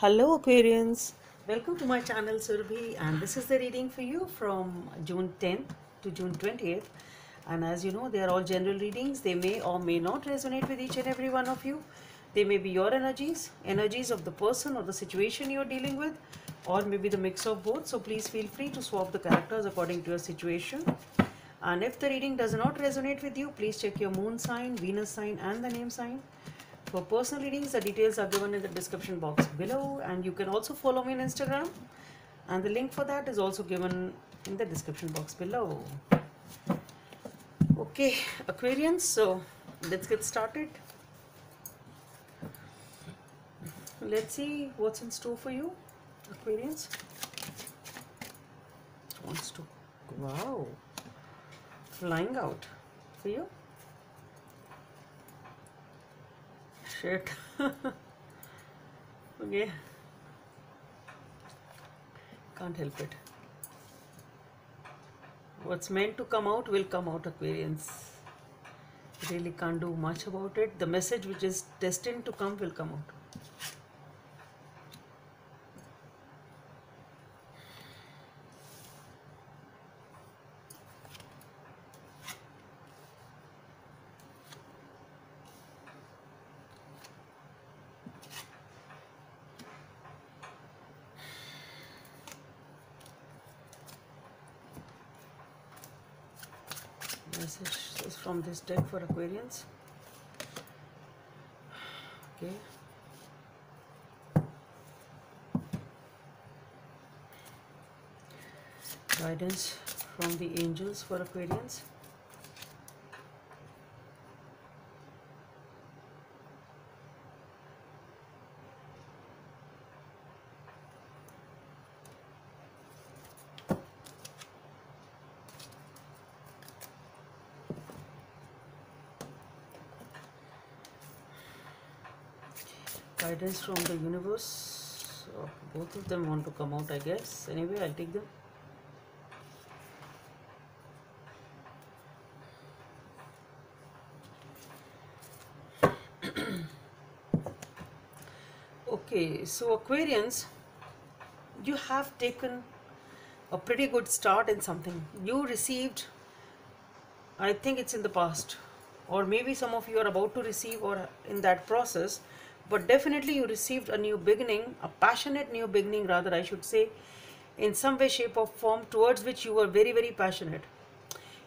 Hello Aquarians, welcome to my channel Surabhi, and this is the reading for you from June 10th to June 20th. And as you know, they are all general readings. They may or may not resonate with each and every one of you. They may be your energies of the person or the situation you are dealing with, or maybe the mix of both. So please feel free to swap the characters according to your situation. And if the reading does not resonate with you, please check your moon sign, Venus sign and the name sign. For personal readings, the details are given in the description box below, and you can also follow me on Instagram, and the link for that is also given in the description box below. Okay, Aquarians, so let's get started. Let's see what's in store for you, Aquarians. Wants to, wow, flying out for you. Shit. Okay, can't help it. What's meant to come out will come out, Aquarians. Really can't do much about it. The message which is destined to come will come out. Message is from this deck for Aquarians. Okay. Guidance from the angels for Aquarians. Guidance from the universe. So both of them want to come out, I guess. Anyway, I'll take them. Okay, so Aquarians, you have taken a pretty good start in something. You received, I think it's in the past, or maybe some of you are about to receive or in that process, but definitely you received a new beginning, a passionate new beginning rather, I should say, in some way, shape or form, towards which you were very, very passionate.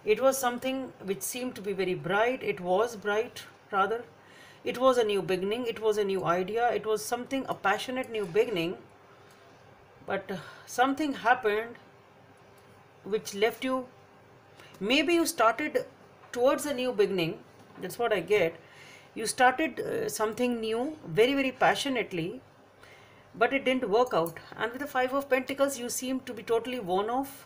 It was something which seemed to be very bright. It was bright rather. It was a new beginning. It was a new idea. It was something, a passionate new beginning. But something happened which left you, maybe you started towards a new beginning. That's what I get. You started something new very, very passionately, but it didn't work out. And with the Five of Pentacles, you seem to be totally worn off,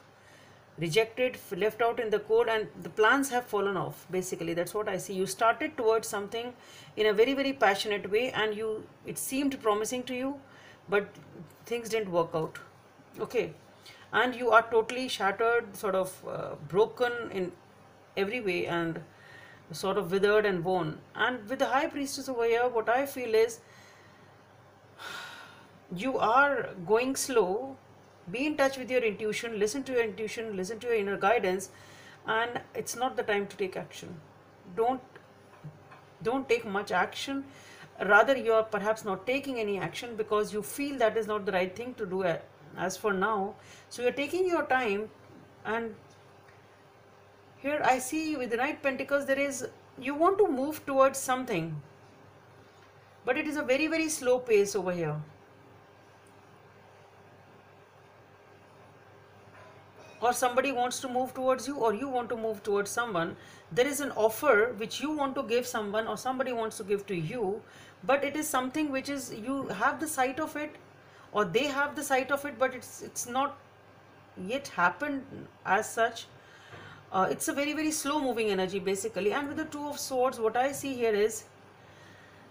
rejected, left out in the cold, and the plans have fallen off. Basically, that's what I see. You started towards something in a very, very passionate way, and it seemed promising to you, but things didn't work out. Okay, and you are totally shattered, sort of broken in every way, and sort of withered and worn. And with the High Priestess over here, what I feel is you are going slow. Be in touch with your intuition, listen to your intuition, listen to your inner guidance, and it's not the time to take action. Don't take much action. Rather, you are perhaps not taking any action because you feel that is not the right thing to do as for now. So you're taking your time, and here I see with the Knight Pentacles, you want to move towards something, but it is a very, very slow pace over here. Or somebody wants to move towards you, or you want to move towards someone. There is an offer which you want to give someone, or somebody wants to give to you, but it is something which is, you have the sight of it, or they have the sight of it, but it's not yet happened as such. It's a very, very slow moving energy basically. And with the Two of Swords, what I see here is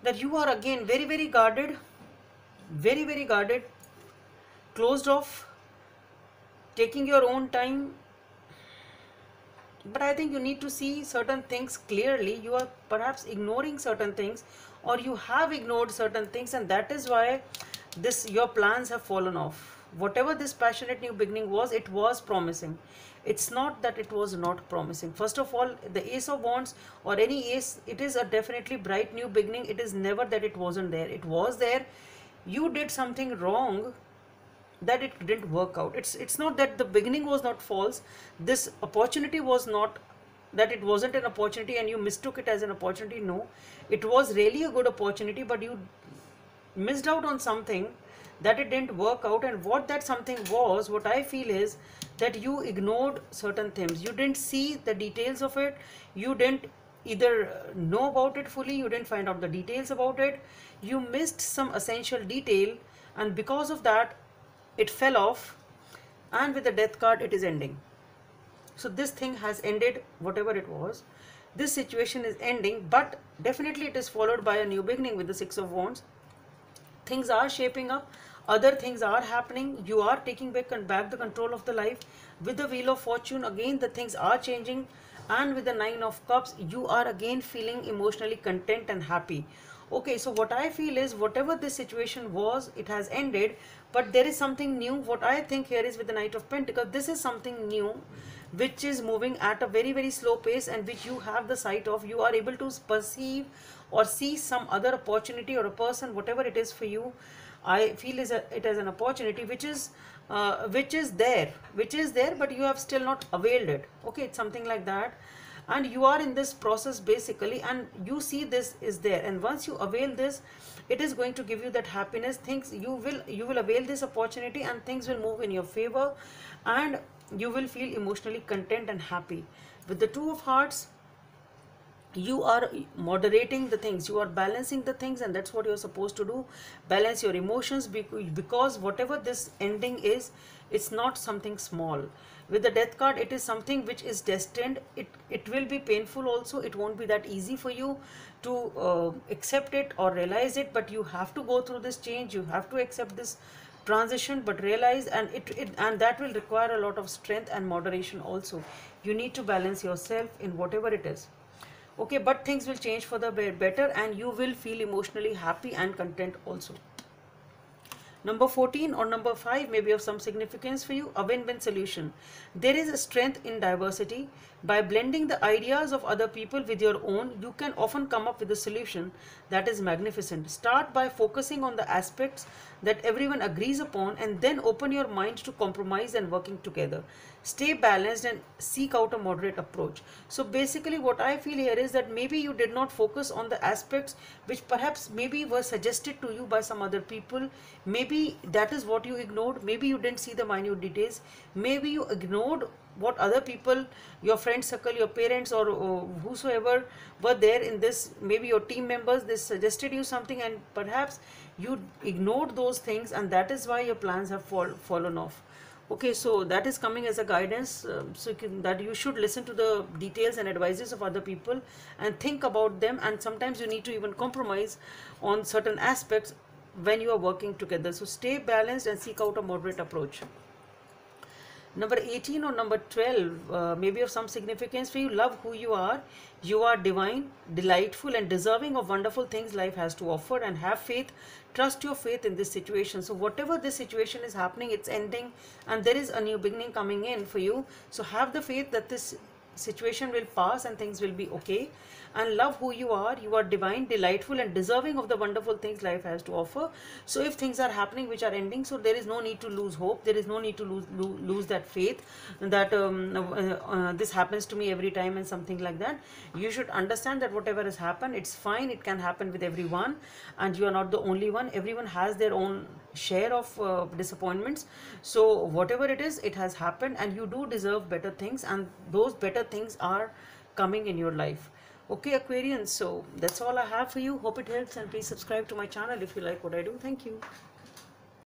that you are again very, very guarded, very, very guarded, closed off, taking your own time. But I think you need to see certain things clearly. You are perhaps ignoring certain things, or you have ignored certain things, and that is why this, your plans have fallen off. Whatever this passionate new beginning was, it was promising. It's not that it was not promising. First of all, the Ace of Wands or any ace, it is a definitely bright new beginning. It is never that it wasn't there. It was there. You did something wrong that it didn't work out. It's not that the beginning was not false. This opportunity was not that it wasn't an opportunity and you mistook it as an opportunity. No, it was really a good opportunity, but you missed out on something that it didn't work out. And what that something was, what I feel is that you ignored certain things. You didn't see the details of it. You didn't either know about it fully, you didn't find out the details about it, you missed some essential detail, and because of that it fell off. And with the Death card, it is ending. So this thing has ended, whatever it was. This situation is ending, but definitely it is followed by a new beginning with the Six of Wands. Things are shaping up, other things are happening, you are taking back the control of the life. With the Wheel of Fortune, again the things are changing, and with the Nine of Cups, you are again feeling emotionally content and happy. Okay, so what I feel is, whatever this situation was, it has ended, but there is something new. What I think here is with the Knight of Pentacles, this is something new which is moving at a very, very slow pace, and which you have the sight of. You are able to perceive or see some other opportunity or a person, whatever it is for you. I feel it as an opportunity which is there, but you have still not availed it. Okay, it's something like that, and you are in this process basically, and you see this is there, and once you avail this, it is going to give you that happiness. Things you will avail this opportunity, and things will move in your favor, and you will feel emotionally content and happy. With the Two of Hearts, you are moderating the things, you are balancing the things, and that's what you're supposed to do. Balance your emotions, because whatever this ending is, it's not something small. With the Death card, it is something which is destined. It will be painful also. It won't be that easy for you to accept it or realize it, but you have to go through this change. You have to accept this transition, but realize, and and that will require a lot of strength and moderation also. You need to balance yourself in whatever it is. Okay, but things will change for the better, and you will feel emotionally happy and content also. Number 14 or number 5 may be of some significance for you. A win-win solution. There is a strength in diversity. By blending the ideas of other people with your own, you can often come up with a solution that is magnificent. Start by focusing on the aspects that everyone agrees upon, and then open your mind to compromise and working together. Stay balanced and seek out a moderate approach. So basically what I feel here is that maybe you did not focus on the aspects which perhaps maybe were suggested to you by some other people. Maybe that is what you ignored. Maybe you didn't see the minute details. Maybe you ignored what other people, your friend circle, your parents, or whosoever were there in this, maybe your team members, they suggested you something, and perhaps you ignored those things, and that is why your plans have fallen off. Okay, so that is coming as a guidance, that you should listen to the details and advices of other people and think about them, and sometimes you need to even compromise on certain aspects when you are working together. So stay balanced and seek out a moderate approach. Number 18 or number 12 may be of some significance for you. Love who you are. You are divine, delightful, and deserving of wonderful things life has to offer, and have faith. Trust your faith in this situation. So whatever this situation is happening, it's ending, and there is a new beginning coming in for you. So have the faith that this situation will pass and things will be okay. And love who you are. You are divine, delightful, and deserving of the wonderful things life has to offer. So if things are happening which are ending, so there is no need to lose hope. There is no need to lose that faith that this happens to me every time and something like that. You should understand that whatever has happened, it's fine. It can happen with everyone, and you are not the only one. Everyone has their own share of disappointments. So whatever it is, it has happened, and you do deserve better things, and those better things are coming in your life. Okay, Aquarians, so that's all I have for you. Hope it helps, and please subscribe to my channel if you like what I do. Thank you.